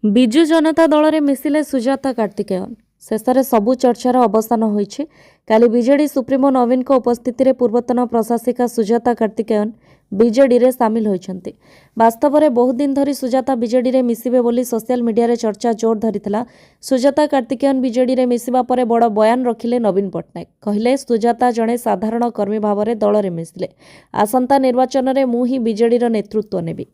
ବିଜୁ ଜନତା ଦଳରେ ମିଶିଲେ ସୁଜାତା କାର୍ତ୍ତିକେୟନ। ଶେଷରେ ସବୁ ଚର୍ଚ୍ଚାର ଅବସାନ ହୋଇଛି। କାଲି ବିଜେଡି ସୁପ୍ରିମୋ ନବୀନଙ୍କ ଉପସ୍ଥିତିରେ ପୂର୍ବତନ ପ୍ରଶାସିକା ସୁଜାତା କାର୍ତ୍ତିକେୟନ ବିଜେଡିରେ ସାମିଲ ହୋଇଛନ୍ତି। ବାସ୍ତବରେ ବହୁଦିନ ଧରି ସୁଜାତା ବିଜେଡିରେ ମିଶିବେ ବୋଲି ସୋସିଆଲ ମିଡିଆରେ ଚର୍ଚ୍ଚା ଜୋର ଧରିଥିଲା। ସୁଜାତା କାର୍ତ୍ତିକେୟନ ବିଜେଡିରେ ମିଶିବା ପରେ ବଡ଼ ବୟାନ ରଖିଲେ ନବୀନ ପଟ୍ଟନାୟକ। କହିଲେ, ସୁଜାତା ଜଣେ ସାଧାରଣ କର୍ମୀ ଭାବରେ ଦଳରେ ମିଶିଲେ। ଆସନ୍ତା ନିର୍ବାଚନରେ ମୁଁ ହିଁ ବିଜେଡିର ନେତୃତ୍ୱ ନେବି।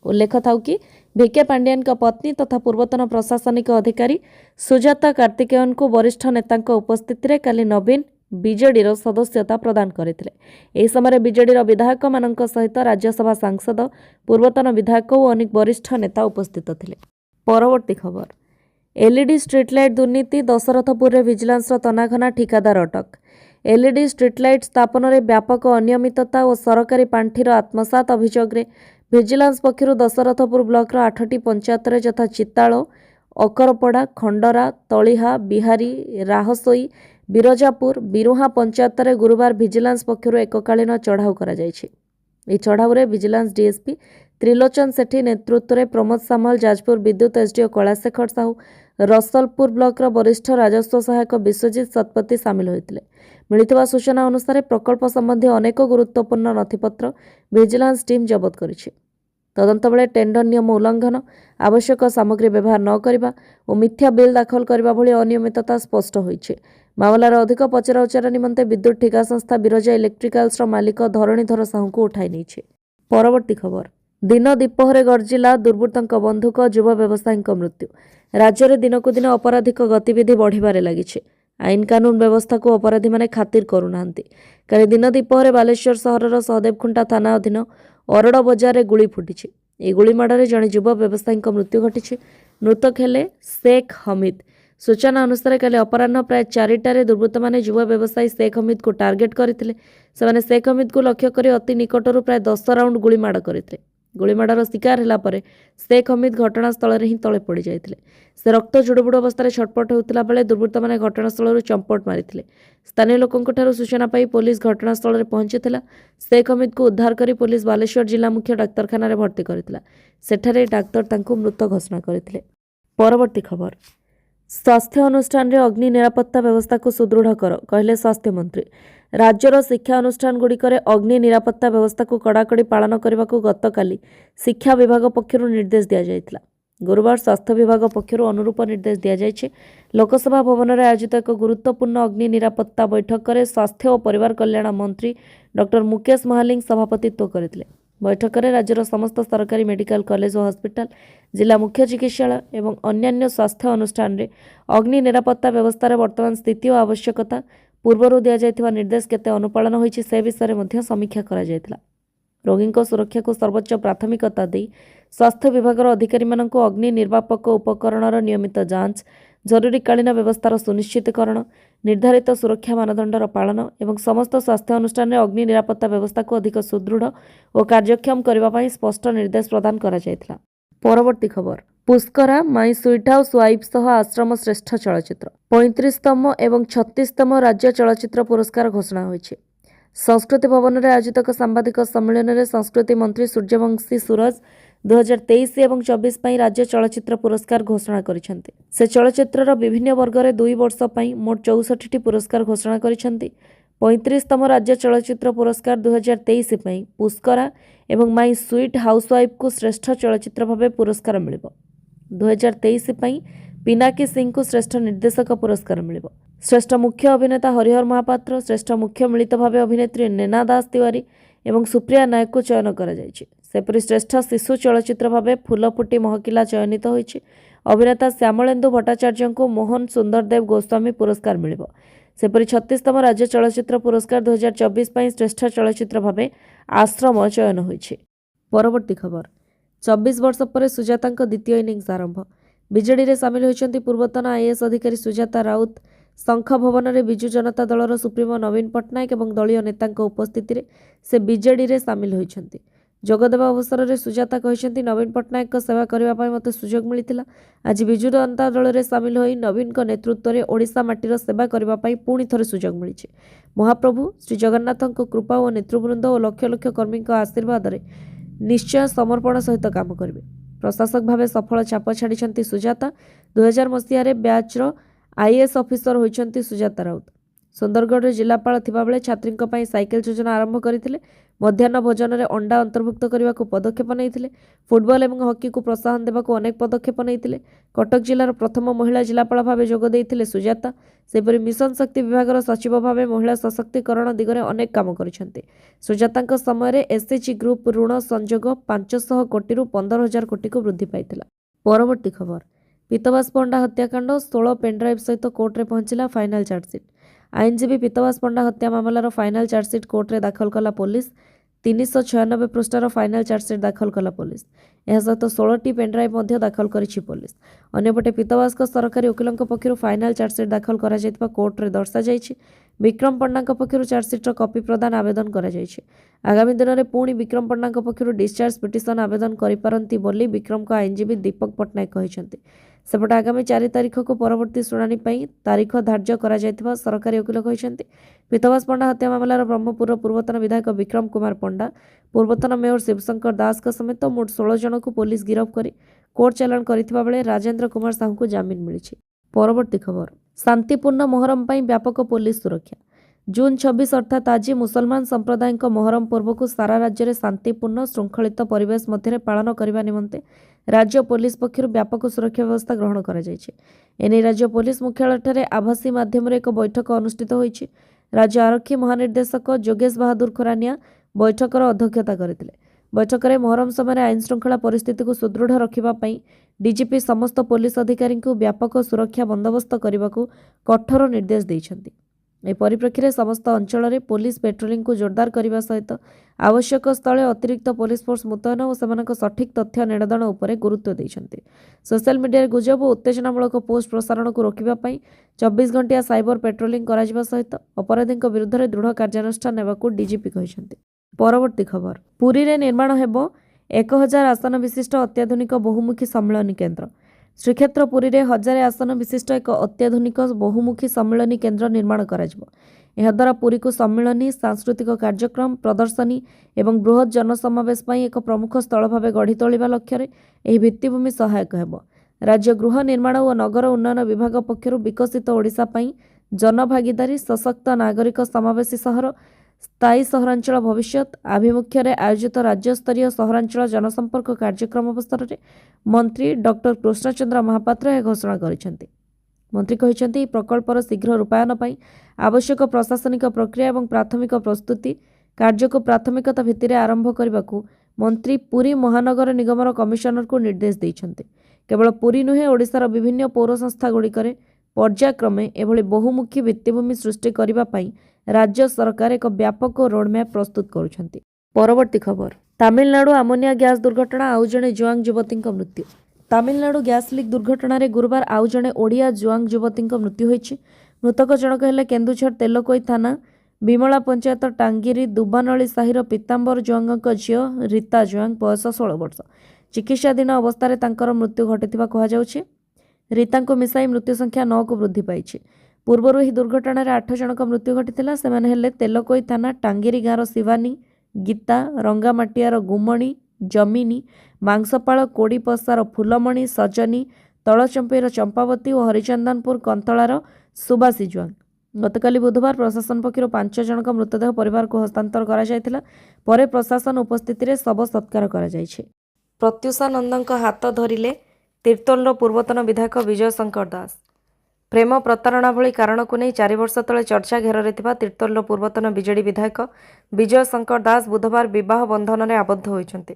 ଉଲ୍ଲେଖ ଥାଉ କି ଭିକେ ପାଣ୍ଡିଆନଙ୍କ ପତ୍ନୀ ତଥା ପୂର୍ବତନ ପ୍ରଶାସନିକ ଅଧିକାରୀ ସୁଜାତା କାର୍ତ୍ତିକେୟନଙ୍କୁ ବରିଷ୍ଠ ନେତାଙ୍କ ଉପସ୍ଥିତିରେ କାଲି ନବୀନ ବିଜେଡିର ସଦସ୍ୟତା ପ୍ରଦାନ କରିଥିଲେ। ଏହି ସମୟରେ ବିଜେଡିର ବିଧାୟକମାନଙ୍କ ସହିତ ରାଜ୍ୟସଭା ସାଂସଦ, ପୂର୍ବତନ ବିଧାୟକ ଓ ଅନେକ ବରିଷ୍ଠ ନେତା ଉପସ୍ଥିତ ଥିଲେ। ପରବର୍ତ୍ତୀ ଖବର, ଏଲ୍ଇଡି ଷ୍ଟ୍ରିଟ୍ଲାଇଟ୍ ଦୁର୍ନୀତି, ଦଶରଥପୁରରେ ଭିଜିଲାନ୍ସର ତନାଘନା, ଠିକାଦାର ଅଟକ। ଏଲ୍ଇଡି ଷ୍ଟ୍ରିଟ୍ଲାଇଟ୍ ସ୍ଥାପନରେ ବ୍ୟାପକ ଅନିୟମିତତା ଓ ସରକାରୀ ପାଣ୍ଠିର ଆତ୍ମସାତ ଅଭିଯୋଗରେ ଭିଜିଲାନ୍ସ ପକ୍ଷରୁ ଦଶରଥପୁର ବ୍ଲକର 8ଟି ପଞ୍ଚାୟତରେ ଯଥା ଚିତାଳ, ଅକରପଡ଼ା, ଖଣ୍ଡରା, ତଳିହା, ବିହାରୀ, ରାହସୋଇ, ବିରଜାପୁର, ବିରୁହାଁ ପଞ୍ଚାୟତରେ ଗୁରୁବାର ଭିଜିଲାନ୍ସ ପକ୍ଷରୁ ଏକକାଳୀନ ଚଢ଼ାଉ କରାଯାଇଛି। ଏହି ଚଢ଼ାଉରେ ଭିଜିଲାନ୍ସ ଡିଏସ୍ପି ତ୍ରିଲୋଚନ ସେଠୀ ନେତୃତ୍ୱରେ ପ୍ରମୋଦ ସାମଲ, ଯାଜପୁର ବିଦ୍ୟୁତ୍ ଏସ୍ଡିଓ କଳାଶେଖର ସାହୁ, ରସଲପୁର ବ୍ଲକର ବରିଷ୍ଠ ରାଜସ୍ୱ ସହାୟକ ବିଶ୍ୱଜିତ ଶତପଥୀ ସାମିଲ ହୋଇଥିଲେ। ମିଳିଥିବା ସୂଚନା ଅନୁସାରେ ପ୍ରକଳ୍ପ ସମ୍ବନ୍ଧୀୟ ଅନେକ ଗୁରୁତ୍ୱପୂର୍ଣ୍ଣ ନଥିପତ୍ର ଭିଜିଲାନ୍ସ ଟିମ୍ ଜବତ କରିଛି। ତଦନ୍ତ ବେଳେ ଟେଣ୍ଡର ନିୟମ ଉଲ୍ଲଂଘନ, ଆବଶ୍ୟକ ସାମଗ୍ରୀ ବ୍ୟବହାର ନ କରିବା ଓ ମିଥ୍ୟା ବିଲ୍ ଦାଖଲ କରିବା ଭଳି ଅନିୟମିତତା ସ୍ପଷ୍ଟ ହୋଇଛି। ମାମଲାର ଅଧିକ ପଚରାଉଚରା ନିମନ୍ତେ ବିଦ୍ୟୁତ୍ ଠିକା ସଂସ୍ଥା ବିରଜା ଇଲେକ୍ଟ୍ରିକାଲ୍ସର ମାଲିକ ଧରଣୀଧର ସାହୁଙ୍କୁ ଉଠାଇ ନେଇଛି। ପରବର୍ତ୍ତୀ ଖବର, ଦିନ ଦୀପହରେ ଗର୍ଜିଲା ଦୁର୍ବୃତ୍ତଙ୍କ ବନ୍ଧୁକ, ଯୁବ ବ୍ୟବସାୟୀଙ୍କ ମୃତ୍ୟୁ। ରାଜ୍ୟରେ ଦିନକୁ ଦିନ ଅପରାଧିକ ଗତିବିଧି ବଢ଼ିବାରେ ଲାଗିଛି। ଆଇନ କାନୁନ ବ୍ୟବସ୍ଥାକୁ ଅପରାଧୀମାନେ ଖାତିର କରୁନାହାନ୍ତି। କାଲି ଦିନ ଦୀପହରେ ବାଲେଶ୍ୱର ସହରର ସହଦେବଖୁଣ୍ଟା ଥାନା ଅଧୀନ ଅରଡ଼ ବଜାରରେ ଗୁଳି ଫୁଟିଛି। ଏହି ଗୁଳିମାଡ଼ରେ ଜଣେ ଯୁବ ବ୍ୟବସାୟୀଙ୍କ ମୃତ୍ୟୁ ଘଟିଛି। ମୃତକ ହେଲେ ଶେଖ ହମିଦ। ସୂଚନା ଅନୁସାରେ କାଲି ଅପରାହ୍ନ ପ୍ରାୟ 4ଟାରେ ଦୁର୍ବୃତ୍ତମାନେ ଯୁବ ବ୍ୟବସାୟୀ ଶେଖ ହମିଦକୁ ଟାର୍ଗେଟ କରିଥିଲେ। ସେମାନେ ଶେଖ ହମିଦକୁ ଲକ୍ଷ୍ୟ କରି ଅତି ନିକଟରୁ ପ୍ରାୟ 10 ରାଉଣ୍ଡ ଗୁଳିମାଡ଼ କରିଥିଲେ। ଗୁଳିମାଡ଼ର ଶିକାର ହେଲା ପରେ ଶେଖ ହମିଦ ଘଟଣାସ୍ଥଳରେ ହିଁ ତଳେ ପଡ଼ିଯାଇଥିଲେ। ସେ ରକ୍ତ ଜୁଡ଼ୁବୁଡ଼ୁ ଅବସ୍ଥାରେ ଛଟପଟ ହେଉଥିଲା ବେଳେ ଦୁର୍ବୃତ୍ତମାନେ ଘଟଣାସ୍ଥଳରୁ ଚମ୍ପଟ ମାରିଥିଲେ। ସ୍ଥାନୀୟ ଲୋକଙ୍କଠାରୁ ସୂଚନା ପାଇ ପୋଲିସ ଘଟଣାସ୍ଥଳରେ ପହଞ୍ଚିଥିଲା। ଶେଖ ହମିଦକୁ ଉଦ୍ଧାର କରି ପୋଲିସ ବାଲେଶ୍ୱର ଜିଲ୍ଲା ମୁଖ୍ୟ ଡାକ୍ତରଖାନାରେ ଭର୍ତ୍ତି କରିଥିଲା। ସେଠାରେ ଡାକ୍ତର ତାଙ୍କୁ ମୃତ ଘୋଷଣା କରିଥିଲେ। ପରବର୍ତ୍ତୀ ଖବର, ସ୍ୱାସ୍ଥ୍ୟ ଅନୁଷ୍ଠାନରେ ଅଗ୍ନି ନିରାପତ୍ତା ବ୍ୟବସ୍ଥାକୁ ସୁଦୃଢ଼ କର, କହିଲେ ସ୍ୱାସ୍ଥ୍ୟମନ୍ତ୍ରୀ। ରାଜ୍ୟର ଶିକ୍ଷା ଅନୁଷ୍ଠାନଗୁଡ଼ିକରେ ଅଗ୍ନି ନିରାପତ୍ତା ବ୍ୟବସ୍ଥାକୁ କଡ଼ାକଡ଼ି ପାଳନ କରିବାକୁ ଗତକାଲି ଶିକ୍ଷା ବିଭାଗ ପକ୍ଷରୁ ନିର୍ଦ୍ଦେଶ ଦିଆଯାଇଥିଲା। ଗୁରୁବାର ସ୍ୱାସ୍ଥ୍ୟ ବିଭାଗ ପକ୍ଷରୁ ଅନୁରୂପ ନିର୍ଦ୍ଦେଶ ଦିଆଯାଇଛି। ଲୋକସଭା ଭବନରେ ଆୟୋଜିତ ଏକ ଗୁରୁତ୍ୱପୂର୍ଣ୍ଣ ଅଗ୍ନି ନିରାପତ୍ତା ବୈଠକରେ ସ୍ୱାସ୍ଥ୍ୟ ଓ ପରିବାର କଲ୍ୟାଣ ମନ୍ତ୍ରୀ ଡକ୍ଟର ମୁକେଶ ମହାଲିକ ସଭାପତିତ୍ୱ କରିଥିଲେ। ବୈଠକରେ ରାଜ୍ୟର ସମସ୍ତ ସରକାରୀ ମେଡିକାଲ କଲେଜ ଓ ହସ୍ପିଟାଲ, ଜିଲ୍ଲା ମୁଖ୍ୟ ଚିକିତ୍ସାଳୟ ଏବଂ ଅନ୍ୟାନ୍ୟ ସ୍ୱାସ୍ଥ୍ୟ ଅନୁଷ୍ଠାନରେ ଅଗ୍ନି ନିରାପତ୍ତା ବ୍ୟବସ୍ଥାର ବର୍ତ୍ତମାନ ସ୍ଥିତି ଓ ଆବଶ୍ୟକତା, ପୂର୍ବରୁ ଦିଆଯାଇଥିବା ନିର୍ଦ୍ଦେଶ କେତେ ଅନୁପାଳନ ହୋଇଛି ସେ ବିଷୟରେ ମଧ୍ୟ ସମୀକ୍ଷା କରାଯାଇଥିଲା। ରୋଗୀଙ୍କ ସୁରକ୍ଷାକୁ ସର୍ବୋଚ୍ଚ ପ୍ରାଥମିକତା ଦେଇ ସ୍ୱାସ୍ଥ୍ୟ ବିଭାଗର ଅଧିକାରୀମାନଙ୍କୁ ଅଗ୍ନି ନିର୍ବାପକ ଉପକରଣର ନିୟମିତ ଯାଞ୍ଚ, ଜରୁରୀକାଳୀନ ବ୍ୟବସ୍ଥାର ସୁନିଶ୍ଚିତକରଣ, ନିର୍ଦ୍ଧାରିତ ସୁରକ୍ଷା ମାନଦଣ୍ଡର ପାଳନ ଏବଂ ସମସ୍ତ ସ୍ୱାସ୍ଥ୍ୟ ଅନୁଷ୍ଠାନରେ ଅଗ୍ନି ନିରାପତ୍ତା ବ୍ୟବସ୍ଥାକୁ ଅଧିକ ସୁଦୃଢ଼ ଓ କାର୍ଯ୍ୟକ୍ଷମ କରିବା ପାଇଁ ସ୍ପଷ୍ଟ ନିର୍ଦ୍ଦେଶ ପ୍ରଦାନ କରାଯାଇଥିଲା। ପରବର୍ତ୍ତୀ ଖବର, ପୁଷ୍କରା, ମାଇ ସୁଇଟ୍ ହାଉସ୍ ୱାଇଫ୍ ସହ ଆଶ୍ରମ ଶ୍ରେଷ୍ଠ ଚଳଚ୍ଚିତ୍ର। 35ତମ ଏବଂ 36ତମ ରାଜ୍ୟ ଚଳଚ୍ଚିତ୍ର ପୁରସ୍କାର ଘୋଷଣା ହୋଇଛି। ସଂସ୍କୃତି ଭବନରେ ଆୟୋଜିତ ଏକ ସାମ୍ବାଦିକ ସମ୍ମିଳନୀରେ ସଂସ୍କୃତି ମନ୍ତ୍ରୀ ସୂର୍ଯ୍ୟବଂଶୀ ସୁରଜ 2023 ଏବଂ 24 ପାଇଁ ରାଜ୍ୟ ଚଳଚ୍ଚିତ୍ର ପୁରସ୍କାର ଘୋଷଣା କରିଛନ୍ତି। ସେ ଚଳଚ୍ଚିତ୍ରର ବିଭିନ୍ନ ବର୍ଗରେ 2 ବର୍ଷ ପାଇଁ ମୋଟ 64ଟି ପୁରସ୍କାର ଘୋଷଣା କରିଛନ୍ତି। 35ତମ ରାଜ୍ୟ ଚଳଚ୍ଚିତ୍ର ପୁରସ୍କାର 2023 ପାଇଁ ପୁଷ୍କରା ଏବଂ ମାଇ ସୁଇଟ୍ ହାଉସୱାଇଫ୍କୁ ଶ୍ରେଷ୍ଠ ଚଳଚ୍ଚିତ୍ର ଭାବେ ପୁରସ୍କାର ମିଳିବ। 2023 ପାଇଁ ପିନାକୀ ସିଂଙ୍କୁ ଶ୍ରେଷ୍ଠ ନିର୍ଦ୍ଦେଶକ ପୁରସ୍କାର ମିଳିବ। ଶ୍ରେଷ୍ଠ ମୁଖ୍ୟ ଅଭିନେତା ହରିହର ମହାପାତ୍ର, ଶ୍ରେଷ୍ଠ ମୁଖ୍ୟ ମିଳିତ ଭାବେ ଅଭିନେତ୍ରୀ ନେନା ଦାସ ତିୱାରୀ ଏବଂ ସୁପ୍ରିୟା ନାୟକଙ୍କୁ ଚୟନ କରାଯାଇଛି। ସେପରି ଶ୍ରେଷ୍ଠ ଶିଶୁ ଚଳଚ୍ଚିତ୍ର ଭାବେ ଫୁଲ ଫୁଟି ମହକିଲା ଚୟନିତ ହୋଇଛି। ଅଭିନେତା ଶ୍ୟାମଳେନ୍ଦୁ ଭଟ୍ଟାଚାର୍ଯ୍ୟଙ୍କୁ ମୋହନ ସୁନ୍ଦରଦେବ ଗୋସ୍ୱାମୀ ପୁରସ୍କାର ମିଳିବ। ସେପରି 36ତମ ରାଜ୍ୟ ଚଳଚ୍ଚିତ୍ର ପୁରସ୍କାର 2024 ପାଇଁ ଶ୍ରେଷ୍ଠ ଚଳଚ୍ଚିତ୍ର ଭାବେ ଆଶ୍ରମ ଚୟନ ହୋଇଛି। ପରବର୍ତ୍ତୀ ଖବର, 24 ବର୍ଷ ପରେ ସୁଜାତାଙ୍କ ଦ୍ୱିତୀୟ ଇନିଂସ ଆରମ୍ଭ। ବିଜେଡିରେ ସାମିଲ ହୋଇଛନ୍ତି ପୂର୍ବତନ ଆଇଏଏସ୍ ଅଧିକାରୀ ସୁଜାତା ରାଉତ। ଶଙ୍ଖ ଭବନରେ ବିଜୁ ଜନତା ଦଳର ସୁପ୍ରିମୋ ନବୀନ ପଟ୍ଟନାୟକ ଏବଂ ଦଳୀୟ ନେତାଙ୍କ ଉପସ୍ଥିତିରେ ସେ ବିଜେଡିରେ ସାମିଲ ହୋଇଛନ୍ତି। ଯୋଗଦେବା ଅବସରରେ ସୁଜାତା କହିଛନ୍ତି, ନବୀନ ପଟ୍ଟନାୟକଙ୍କ ସେବା କରିବା ପାଇଁ ମୋତେ ସୁଯୋଗ ମିଳିଥିଲା। ଆଜି ବିଜୁ ଜନତା ଦଳରେ ସାମିଲ ହୋଇ ନବୀନଙ୍କ ନେତୃତ୍ୱରେ ଓଡ଼ିଶା ମାଟିର ସେବା କରିବା ପାଇଁ ପୁଣି ଥରେ ସୁଯୋଗ ମିଳିଛି। ମହାପ୍ରଭୁ ଶ୍ରୀ ଜଗନ୍ନାଥଙ୍କ କୃପା ଓ ନେତୃବୃନ୍ଦ ଓ ଲକ୍ଷ ଲକ୍ଷ କର୍ମୀଙ୍କ ଆଶୀର୍ବାଦରେ ନିଶ୍ଚୟ ସମର୍ପଣ ସହିତ କାମ କରିବେ। प्रशासक भाव सफल छाप छाड़ी सुजाता 2000 मसीह ब्याचर आईएएस ऑफिसर होइछंती सुजाता राउत। सुंदरगढ़ जिलापाल थिबाबेले छात्रींक पई साइकेल योजना आरंभ करथिले। मध्याह्न भोजन में अंडा अंतर्भुक्त करने को पदक्षेप नहीं। फुटबॉल और हॉकी को प्रोत्साहन देवाक अनेक पदक्षेप नहीं। कटक जिलार प्रथम महिला जिलापाल भाव जोगदे सुजाता। सेपरि मिशन शक्ति विभाग सचिव भाव महिला सशक्तिकरण दिगरे अनेक काम करिसेंती। सुजाता समय एसएचजी ग्रुप ऋण संजोग 500 कोटी 15,000 कोटी को वृद्धि पाइथिला। परवर्ती खबर पीतवास पंडा हत्याकांड 16 पेनड्राइव सहित कोर्टे पहुंचला फाइनाल चार्जसीट। आईनजीवी पीतवास पंडा हत्या मामलार फाइनाल चार्जसीट कोर्टे दाखल कला पुलिस। 396 पृष्ठार फाइनाल चार्जसीट दाखल कला पुलिस। यह सहित 16टी पेनड्राइव मध्य दाखल करिछि पुलिस। अन्यपटे पीतवास सरकारी वकीलों पक्षर फाइनाल चार्जसीट दाखल करा जायतिबा कोर्टे दर्शा जायछि। विक्रम पंडा पक्षर चार्जसीटर कॉपी प्रदान आवेदन करा जायछि। आगामी दिन में पुणी विक्रम पंडा पक्षर डिस्चार्ज पिटिशन आवेदन करिपारंती बोली विक्रम का आईनजीवी दीपक पट्टनायक कहिसेंती। सेपटे आगामी 4 तारीख को परवर्ती शुणाणी तारीख धार्य करा जायतिबा सरकारी वकील कहिसेंती। पीतवास पंडा हत्या मामलार ब्रह्मपुर पूर्वतन विधायक विक्रम कुमार पंडा, पूर्वतन मेयर शिवशंकर दास समेत मोट 16 जन को पुलिस गिरफ्त कर कोर्ट चालाण करथिबा बेले राजेंद्र कुमार साहू को जमीन मिली। परवर्ती खबर शांतिपूर्ण मोहरम पर व्यापक पुलिस सुरक्षा। जून 26 अर्थात आज मुसलमान संप्रदाय मोहरम पर्व को सारा राज्य में शांतिपूर्ण श्रृंखलित परिवेश मध्य पालन करने निमंते राज्य पुलिस पक्षर व्यापक सुरक्षा व्यवस्था ग्रहण करा जायछि। एने राज्य पुलिस मुख्यालय आभासी माध्यम एक बैठक अनुष्ठित होईछि। राज्य आरक्षी महानिर्देशक जोगेश बहादुर खोरानिया बैठकर अध्यक्षता करथिले। बैठक में मोहरम समय आईन श्रृंखला परिस्थिति को सुदृढ़ रखा डीजीपी समस्त पुलिस अधिकारी को व्यापक सुरक्षा बंदोबस्त करने को कठोर निर्देश देइछन्ति। ए परिप्रेक्षी में समस्त अंचल में पुलिस पेट्रोलिंग को जोरदार करने सहित आवश्यक स्थले अतिरिक्त पुलिस फोर्स मुतयन और सेमानक सठिक तथ्य नेड़दान उपर गुरुत्व देइछन्ति। सोशल मीडिया गुजब और उत्तेजनामूलक पोस्ट प्रसारण को रोकने 24 घंटिया साइबर पेट्रोलिंग करा सहित अपराधी विरुद्ध में दृढ़ कार्यानुष्ठान नेबाकू डीजीपी कहिसेंति। परवर्ती खबर पुरी रे निर्माण हेबो 1000 आसन विशिष्ट अत्याधुनिक बहुमुखी सम्मेलन केन्द्र। श्रीक्षेत्र पुरी रे 1000 आसन विशिष्ट एक अत्याधुनिक बहुमुखी सम्मेलन केन्द्र निर्माण कराजिबो। यह द्वारा पुरी को सम्मेलनी सांस्कृतिक कार्यक्रम प्रदर्शनी एवं बृहत जनसमावेश पई एक प्रमुख स्थल भाव गढ़ी तोलिबा लक्ष्य एही भित्तिभूमि सहायक हेबो। राज्य गृह निर्माण और नगर उन्नयन विभाग पक्षरु विकसित ओडिशा पई जनभागीदारी सशक्त नागरिक समावेशी सहर स्थायी सहरांचल भविष्य आभिमुख्य आयोजित राज्यस्तरीय सहरांचल जनसंपर्क कार्यक्रम अवसर में मंत्री डॉक्टर कृष्णचंद्र महापात्र यह घोषणा करिसेंति। मंत्री कहिसेंति प्रकल्पर शीघ्र रूपायन पई आवश्यक प्रशासनिक प्रक्रिया एवं प्राथमिक प्रस्तुति कार्य को प्राथमिकता भित्तिरे आरंभ करने को मंत्री पुरी महानगर निगमर कमिशनर को निर्देश देइछन्ति। केवल पुरी नुहे ओडिशार विभिन्न पौर संस्था गुड़िकरे पर्यायक्रमे एभली बहुमुखी भित्तिभूमि सृष्टि करबा पई राज्य सरकार एक व्यापक रोडमैप प्रस्तुत करुछन्ति। परवर्ती खबर तमिलनाडु आमोनिया गैस दुर्घटना आउ जणे जुआंग युवती मृत्यु। तमिलनाडु गैस लीक दुर्घटना गुरुवार आउ जणे ओडिया जुआंग युवती मृत्यु होइछि। मृतक जनक हेले केन्दुझर तेलकोई थाना विमला पंचायत टांगिरी दुबानली साहिर पीताम्बर जुआंग झील रीता जुआंग बयस 16 वर्ष। चिकित्साधीन अवस्था तांकर मृत्यु घटिथिबा कहुछि। रीता को मिसाई मृत्यु संख्या 9 को वृद्धि पाई। पूर्वर यह दुर्घटन 8 जनक मृत्यु घटी से तेलकोई थाना टांगिरी गाँव शिवानी गीता रंगामाटियार गुमणी जमिनी मांसपाड़ कोड़ीपसार फूलमणि सजनी तलचंपेर चंपावती और हरिचंदनपुर कंतलार सुबासी जुआंग। गतकाली बुधवार प्रशासन पक्षर 5 जनक मृतदेह परिवार को हस्तांतर कर प्रशासन उपस्थित शव सत्कार कर। प्रत्युषा नंदन हाथ धरिले तीर्तोलर पूर्वतन विधायक विजय शंकर दास। प्रेम प्रतारणा भली कारण को नहीं 4 वर्ष तले चर्चा घेर तीर्तोलर पूर्वतन बीजेडी विधायक विजय शंकर दास बुधवार विवाह बंधन में आबद्ध होइछन्ति।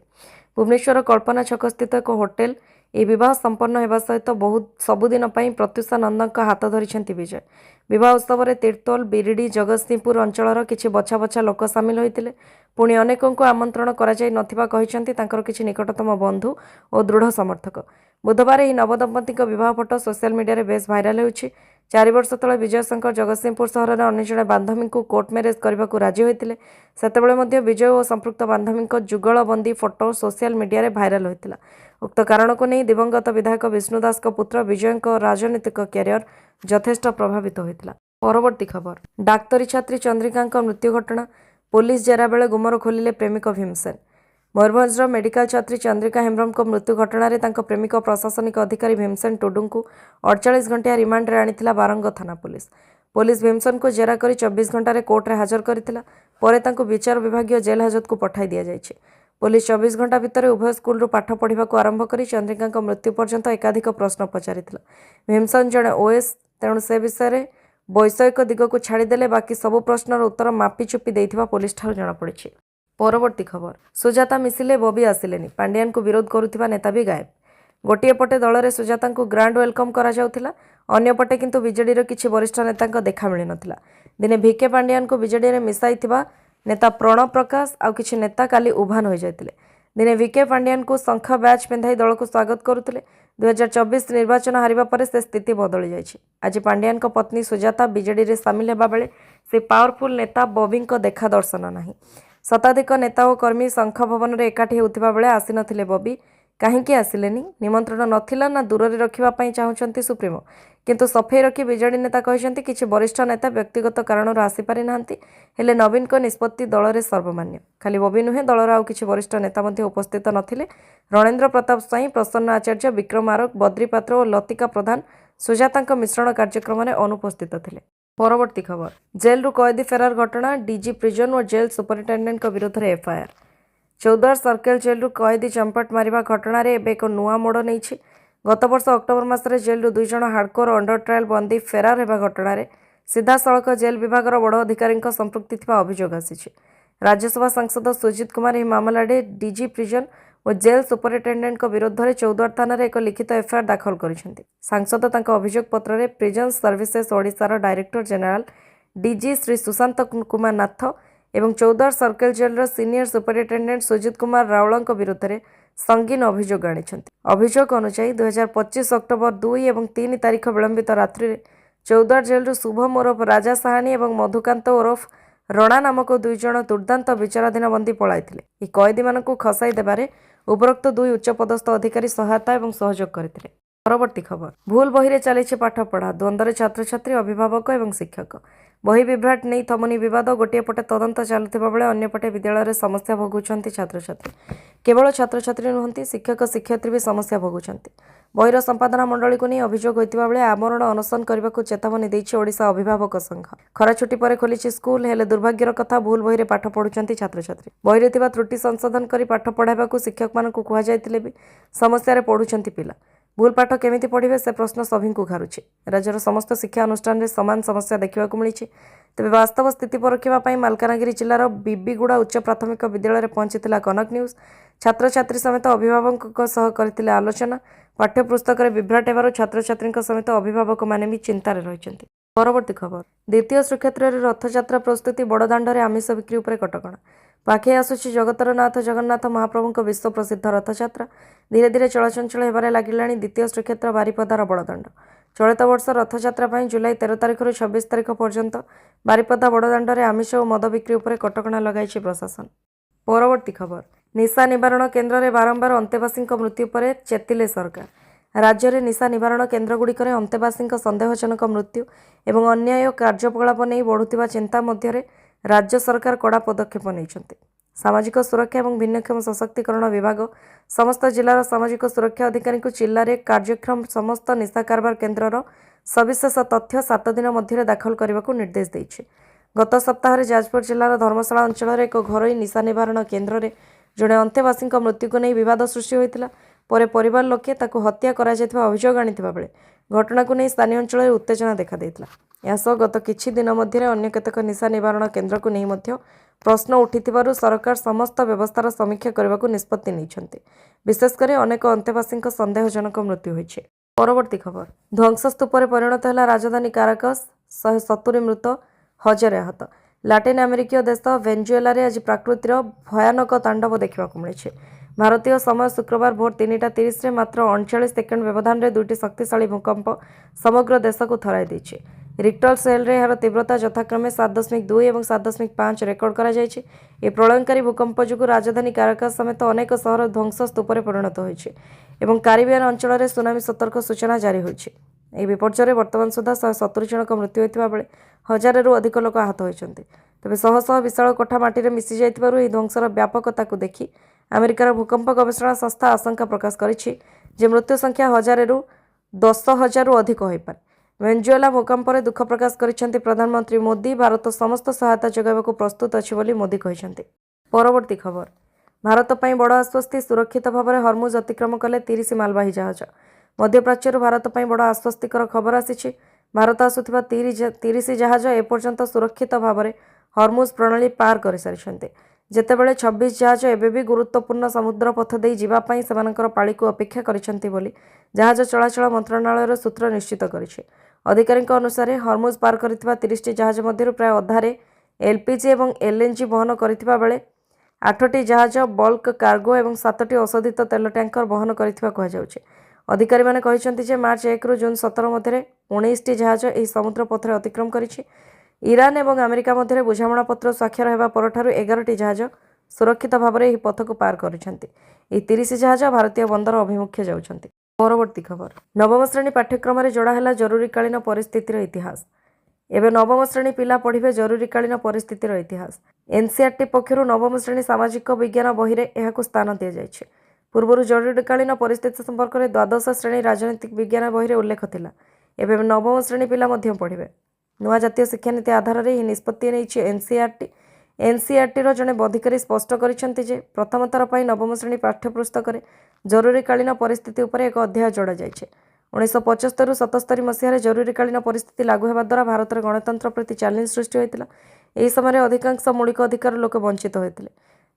भुवनेश्वर कल्पना छक स्थित एक होटेल ए विवाह संपन्न होगा सहित बहुत सबुदिन प्रत्युषा नंदन हाथ धरिछन्ति विजय। विवाह उत्सव में तीर्तोल बिरिडी जगतसिंहपुर अंचल किछि बछा बछा लोक सामिल होइतिले। पुणी अनेकों आमंत्रण कराई नथिबा कहिछन्ति तांकर किछि निकटतम बंधु और दृढ़ समर्थक। बुधवार यह नवदंपति विवाह फोटो सोशल मीडिया रे बेस भाइराल होइछि। 4 वर्ष तले विजय शंकर जगतसिंहपुर सहर में अन्य जड़े बांधवी को कोर्ट मैरेज करने को राजी होते सेतेबेले विजय और संपृक्त बांधवी जुगलबंदी फोटो सोशल मीडिया रे भाइराल होता। उक्त कारण को नहीं दिवंगत विधायक विष्णु दास पुत्र विजय राजनीतिक कैरियर यथेष्ट प्रभावित होता। परवर्ती खबर डाक्तरी छात्री चंद्रिका मृत्यु घटना पुलिस जेरा बेले गुमर खोलिले प्रेमिक भीमसेन। मयूरभंजर मेडिकल छात्री चंद्रिका हेम्ब्रम को मृत्यु घटना प्रेमिक प्रशासनिक अधिकारी भीमसेन टुडू को 48 घंटिया रिमांड रे आनिथिला बारंग थाना पुलिस भीमसेन को जेरा करी 24 घंटे कोर्टे हाजर करथिला परे तांको विचार विभागीय जेल हाजत को पठाई दिया जायछि। पुलिस 24 घंटा भितर उभय स्कूल पाठ पढ़ा आरंभ कर चंद्रिका मृत्यु पर्यंत एकाधिक प्रश्न पचारिथिला। भीमसेन जड़े ओएस तेणु से विषय वैषयिक दिग को छाड़देले बाकी सबू प्रश्नर उत्तर मापिचुपी देथिबा पुलिस ठार जଣାपड़ी। परवर्ती खबर सुजाता मिसिले बॉबी आसिलेनी पांड्यान को विरोध करुथिबा नेता भी गायब। गोटे पटे दल में सुजाता को ग्रांड वेलकम करा जाउथिला अन्य पटे किंतु बीजेडी किछि वरिष्ठ नेता देखा मिल नथिला। दिने भिके पांड्यान को बीजेडी रे मिसाइथिबा नेता प्रणव प्रकाश आउ किछि नेता काली उभान हो जाइतिले। दिने भिके पांड्यान को शंख बैच पिंधाई दल को स्वागत करुथिले। 2024 निर्वाचन हारिबा परे से स्थिति बदली जाइछि। आज पांड्यान को पत्नी सुजाता बीजेडी रे शामिल हेबा बेले से पावरफुल नेता बॉबी को देखा दर्शन नाही। शताधिक नेता और कर्मी शंख भवन में एकाठी होता बेले आसी नथिले बॉबी कहीं आसिलेनी निमंत्रण नथिला ना दूर रे रखिबा चाहूछंती सुप्रीमो किंतु सफेई रखी बीजेडी नेता कहते किछि वरिष्ठ नेता व्यक्तिगत कारण आसी पारि नांती हेले नवीन को निष्पत्ति दल रे सर्वमान्य। खाली बॉबी नुहे दलर आउ किछि वरिष्ठ नेता मध्ये उपस्थित नथिले। रणेंद्र प्रताप स्वाई प्रसन्न आचार्य विक्रम आरोक बद्री पात्र और लतिका प्रधान सुजाता मिश्रण कार्यक्रम में अनुपस्थित थिले। परवर्ती खबर जेल रु कैदी फेरार घटना डीजी प्रिजन और जेल सुपरिटेडेंट विरोध में एफआईआर। चौद्वार सर्कल जेल रु कैदी चंपट मारिबा घटना रे एबे एक नुआ मोड़ नहीं। गत वर्ष अक्टोबर मासरे जेल रु 2 जण हार्डकोर अंडर ट्रायल बंदी फेरार हेबा घटना रे सीधा सड़क जेल विभाग बड़ अधिकारी संपृक्ति थिबा अभियोग आसी। राज्यसभा सांसद सुजित कुमार यह मामला डीजी प्रिजन और जेल सुपरिटेडेंट विरोध में चौद्वार थाना एक लिखित एफआईआर दाखल करिसेंति। सांसद तांका अभियोग पत्र में प्रिजन सर्विसेस ओडिशार director general DG Shri Sushant Kumar Nath एवं Choudwar circle jail senior superintendent Sujit Kumar Rawal विरोध में संगीन अभियोग आनिछंती। अभियोग अनुसार 2025 अक्टोबर 2 और 3 तारीख विलंबित रात्रि में चौद्वार जेल शुभम ओरफ राजा साहानी और मधुकांत ओरफ रणा नामक 2 जण दुर्दांत विचाराधीन बंदी पलाइथिले। ई कैदी मानकु खसाई देबारे उपरोक्त 2 उच्चपदस्थ अधिकारी सहायता और सहयोग करथिले। परवर्ती खबर भूल बही रे चलीछि पाठ पढ़ा द्वंद्व छात्र छात्री अभिभावक और शिक्षक बही विभ्राट नहीं थमनी विवाद गोटे पटे तदंत चलुथिबा बेले अन्य पटे विद्यालय समस्या भोगुछंती छात्र छात्री। केवल छात्र छात्री नुहंती शिक्षक शिक्षयित्री भी समस्या भोगुछंती। बहिर संपादना मंडली को नहीं अभियोग होइतिबा बेले आमरण अनशन करने को चेतावनी देछि ओडिशा अभिभावक संघ। खरा छुट्टी पर खोलिछि स्कूल हेले दुर्भाग्यर कथा भूल बही रे पाठ पढ़ुछंती छात्र छात्री। बही रे थिबा त्रुटि संशोधन करी पाठ पढ़ाइबाकू शिक्षक मानकू कुहा जायतिले भी समस्या रे पढ़ुछंती पिला। भूल पाठ केमिति पढ़िबे से प्रश्न सभी को घारुछि। राज्यर समस्त शिक्षा अनुष्ठान में सामान समस्या देखा मिली। तेज वास्तव स्थिति परखा मालकानगिरी जिलार बीबीगुड़ा उच्च प्राथमिक विद्यालय पहुंची कनक न्यूज। छात्र छात्री समेत अभिभावकों सह करथिले आलोचना। पाठ्यपुस्तक विभ्राट हेबारु छात्र छात्री समेत अभिभावक माने भी चिंतार रही। परवर्ती खबर द्वितीय श्रीक्षेत्र में रथयात्रा प्रस्तुति बड़दाण्डे आमिष बिक्री उपर कटकणा। पाखे आसुची जगतर नाथ जगन्नाथ महाप्रभु विश्व प्रसिद्ध रथयात्रा धीरे धीरे चलचंचल होबार लगिलाणी। द्वितीय श्रीक्षेत्र बारिपदार बड़दाण्ड चलित वर्ष रथयात्रा जुलाई 13 तारिख 26 तारिख पर्यंत बारिपदा बड़दाण्डे आमिष और मद बिक्री उपर कटकणा लगाई प्रशासन। परवर्ती खबर निशा निवारण केन्द्र में बारंबार अंतेवासी मृत्यु पर चेतिले सरकार। राज्य में निशा निवारण केन्द्रगुड़िक अंतेवासी सन्देहजनक मृत्यु और अन्याय कार्यकलाप नहीं बढ़ुवा चिंता मध्य राज्य सरकार कड़ा पदक्षेप नहीं। सामाजिक सुरक्षा और भिन्नक्षम सशक्तिकरण विभाग समस्त जिलार सामाजिक सुरक्षा अधिकारी को जिले में कार्यक्रम समस्त निशा कारबार केन्द्रर सविशेष तथ्य 7 दिन मध्य दाखल करने को निर्देश देइछि। गत सप्ताह जाजपुर जिलार धर्मशाला अंचल एक घरोई निशा निवारण केन्द्र में जड़े अंतेवासी मृत्यु को नहीं विवाद सृष्टि होता। पर परिवार लोके ताकू हत्या करा जायतिबा अभियोग आनिथिबा बेले घटना को नहीं स्थानीय अंचल में उत्तेजना देखा देइतला। यासह गत किछि दिन मध्य अन्य केतक निशा निवारण केन्द्र को नहीं मध्य प्रश्न उठिथिबारु सरकार समस्त व्यवस्थार समीक्षा करने को निष्पत्ति नैछन्ति। विशेषकर अनेक अंतेवासी सन्देहजनक मृत्यु होइछे। परवर्ती खबर ध्वंसस्तूप परिणत है राजधानी काराकस 170 मृत 1000 आहत। लाटिन अमेरिकीय देश वेनेजुएला आज प्रकृतिर भयानक तांडव देखा मिली। भारतीय समय शुक्रवार भोर 3:30 मात्र 39 सेकेंड व्यवधान में 2टी शक्तिशाली भूकंप समग्र देश को थराई देछि। रिक्टर स्केल रे यार तीव्रता यथाक्रमे 7.2 और 7.5 रेकर्ड करा जायछि। ए प्रलयंकारी भूकंप जो राजधानी काराकास समेत अनेक सहर ध्वंस स्तूप परिणत होइछि एवं कारिबियान अंचल में सुनामी सतर्क सूचना जारी होइछि। ଏହି ବିପର୍ଯ୍ୟୟରେ ବର୍ତ୍ତମାନ ସୁଦ୍ଧା 170 ଜଣଙ୍କ ମୃତ୍ୟୁ ହୋଇଥିବା ବେଳେ 1000ରୁ ଅଧିକ ଲୋକ ଆହତ ହୋଇଛନ୍ତି। ତେବେ ଶହ ଶହ ବିଶାଳ କୋଠା ମାଟିରେ ମିଶି ଯାଇଥିବାରୁ ଏହି ଧ୍ୱଂସର ବ୍ୟାପକତାକୁ ଦେଖି ଆମେରିକାର ଭୂକମ୍ପ ଗବେଷଣା ସଂସ୍ଥା ଆଶଙ୍କା ପ୍ରକାଶ କରିଛି ଯେ ମୃତ୍ୟୁ ସଂଖ୍ୟା 1000ରୁ 10,000ରୁ ଅଧିକ ହୋଇପାରେ। ଭେନେଜୁଏଲା ଭୂକମ୍ପରେ ଦୁଃଖ ପ୍ରକାଶ କରିଛନ୍ତି ପ୍ରଧାନମନ୍ତ୍ରୀ ମୋଦି। ଭାରତ ସମସ୍ତ ସହାୟତା ଯୋଗାଇବାକୁ ପ୍ରସ୍ତୁତ ଅଛି ବୋଲି ମୋଦି କହିଛନ୍ତି। ପରବର୍ତ୍ତୀ ଖବର, ଭାରତ ପାଇଁ ବଡ଼ ଆଶ୍ୱସ୍ତି, ସୁରକ୍ଷିତ ଭାବରେ ହର୍ମୁଜ ଅତିକ୍ରମ କଲେ 30 ମାଲବାହୀ ଜାହାଜ। ମଧ୍ୟପ୍ରାଚ୍ୟରୁ ଭାରତ ପାଇଁ ବଡ଼ ଆଶ୍ୱସ୍ତିକର ଖବର ଆସିଛି। ଭାରତ ଆସୁଥିବା 30 ଜାହାଜ ଏପର୍ଯ୍ୟନ୍ତ ସୁରକ୍ଷିତ ଭାବରେ ହର୍ମୁଜ ପ୍ରଣାଳୀ ପାର କରିସାରିଛନ୍ତି। ଯେତେବେଳେ 26 ଜାହାଜ ଏବେ ବି ଗୁରୁତ୍ୱପୂର୍ଣ୍ଣ ସମୁଦ୍ର ପଥ ଦେଇ ଯିବା ପାଇଁ ସେମାନଙ୍କର ପାଳିକୁ ଅପେକ୍ଷା କରିଛନ୍ତି ବୋଲି ଜାହାଜ ଚଳାଚଳ ମନ୍ତ୍ରଣାଳୟର ସୂତ୍ର ନିଶ୍ଚିତ କରିଛି। ଅଧିକାରୀଙ୍କ ଅନୁସାରେ ହର୍ମୁଜ ପାର କରିଥିବା 30ଟି ଜାହାଜ ମଧ୍ୟରୁ ପ୍ରାୟ ଅଧାରେ ଏଲ୍‌ପିଜି ଏବଂ ଏଲ୍‌ଏନ୍‌ଜି ବହନ କରିଥିବା ବେଳେ 8ଟି ଜାହାଜ ବଲ୍କ କାର୍ଗୋ ଏବଂ 7ଟି ଅଶୋଧିତ ତେଲ ଟ୍ୟାଙ୍କର ବହନ କରିଥିବା କୁହାଯାଉଛି। ଅଧିକାରୀମାନେ କହିଛନ୍ତି ଯେ ମାର୍ଚ୍ଚ 1ରୁ ଜୁନ୍ 17 ମଧ୍ୟରେ 19ଟି ଜାହାଜ ଏହି ସମୁଦ୍ର ପଥରେ ଅତିକ୍ରମ କରିଛି। ଇରାନ ଏବଂ ଆମେରିକା ମଧ୍ୟରେ ବୁଝାମଣାପତ୍ର ସ୍ୱାକ୍ଷର ହେବା ପରଠାରୁ 11ଟି ଜାହାଜ ସୁରକ୍ଷିତ ଭାବରେ ଏହି ପଥକୁ ପାର କରିଛନ୍ତି। ଏହି 30 ଜାହାଜ ଭାରତୀୟ ବନ୍ଦର ଅଭିମୁଖେ ଯାଉଛନ୍ତି। ପରବର୍ତ୍ତୀ ଖବର, ନବମ ଶ୍ରେଣୀ ପାଠ୍ୟକ୍ରମରେ ଯୋଡ଼ା ହେଲା ଜରୁରୀକାଳୀନ ପରିସ୍ଥିତିର ଇତିହାସ। ଏବେ ନବମ ଶ୍ରେଣୀ ପିଲା ପଢ଼ିବେ ଜରୁରୀକାଳୀନ ପରିସ୍ଥିତିର ଇତିହାସ। ଏନ୍‌ସିଇଆର୍‌ଟି ପକ୍ଷରୁ ନବମ ଶ୍ରେଣୀ ସାମାଜିକ ବିଜ୍ଞାନ ବହିରେ ଏହାକୁ ସ୍ଥାନ ଦିଆଯାଇଛି। ପୂର୍ବରୁ ଜରୁରୀକାଳୀନ ପରିସ୍ଥିତି ସମ୍ପର୍କରେ ଦ୍ୱାଦଶ ଶ୍ରେଣୀ ରାଜନୈତିକ ବିଜ୍ଞାନ ବହିରେ ଉଲ୍ଲେଖ ଥିଲା। ଏବେ ନବମ ଶ୍ରେଣୀ ପିଲା ମଧ୍ୟ ପଢ଼ିବେ। ନୂଆ ଜାତୀୟ ଶିକ୍ଷାନୀତି ଆଧାରରେ ଏହି ନିଷ୍ପତ୍ତି ନେଇଛି ଏନ୍‌ସିଇଆର୍‌ଟି। ଏନ୍‌ସିଇଆର୍‌ଟିର ଜଣେ ଅଧିକାରୀ ସ୍ପଷ୍ଟ କରିଛନ୍ତି ଯେ ପ୍ରଥମ ଥର ପାଇଁ ନବମ ଶ୍ରେଣୀ ପାଠ୍ୟପୁସ୍ତକରେ ଜରୁରୀକାଳୀନ ପରିସ୍ଥିତି ଉପରେ ଏକ ଅଧ୍ୟାୟ ଯୋଡ଼ାଯାଇଛି। 1975ରୁ 77 ମସିହାରେ ଜରୁରୀକାଳୀନ ପରିସ୍ଥିତି ଲାଗୁ ହେବା ଦ୍ୱାରା ଭାରତରେ ଗଣତନ୍ତ୍ର ପ୍ରତି ଚ୍ୟାଲେଞ୍ଜ ସୃଷ୍ଟି ହୋଇଥିଲା। ଏହି ସମୟରେ ଅଧିକାଂଶ ମୌଳିକ ଅଧିକାରରୁ ଲୋକେ ବଞ୍ଚିତ ହୋଇଥିଲେ।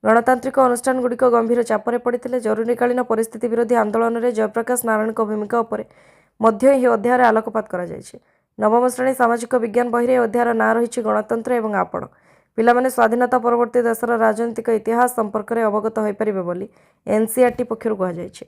ଗଣତାନ୍ତ୍ରିକ ଅନୁଷ୍ଠାନଗୁଡ଼ିକ ଗମ୍ଭୀର ଚାପରେ ପଡ଼ିଥିଲେ। ଜରୁରୀକାଳୀନ ପରିସ୍ଥିତି ବିରୋଧୀ ଆନ୍ଦୋଳନରେ ଜୟପ୍ରକାଶ ନାରାୟଣଙ୍କ ଭୂମିକା ଉପରେ ମଧ୍ୟ ଏହି ଅଧ୍ୟାୟରେ ଆଲୋକପାତ କରାଯାଇଛି। ନବମ ଶ୍ରେଣୀ ସାମାଜିକ ବିଜ୍ଞାନ ବହିରେ ଏହି ଅଧ୍ୟାୟର ନାଁ ରହିଛି ଗଣତନ୍ତ୍ର ଏବଂ ଆପଣ। ପିଲାମାନେ ସ୍ୱାଧୀନତା ପରବର୍ତ୍ତୀ ଦେଶର ରାଜନୈତିକ ଇତିହାସ ସମ୍ପର୍କରେ ଅବଗତ ହୋଇପାରିବେ ବୋଲି ଏନ୍‌ସିଇଆର୍‌ଟି ପକ୍ଷରୁ କୁହାଯାଇଛି।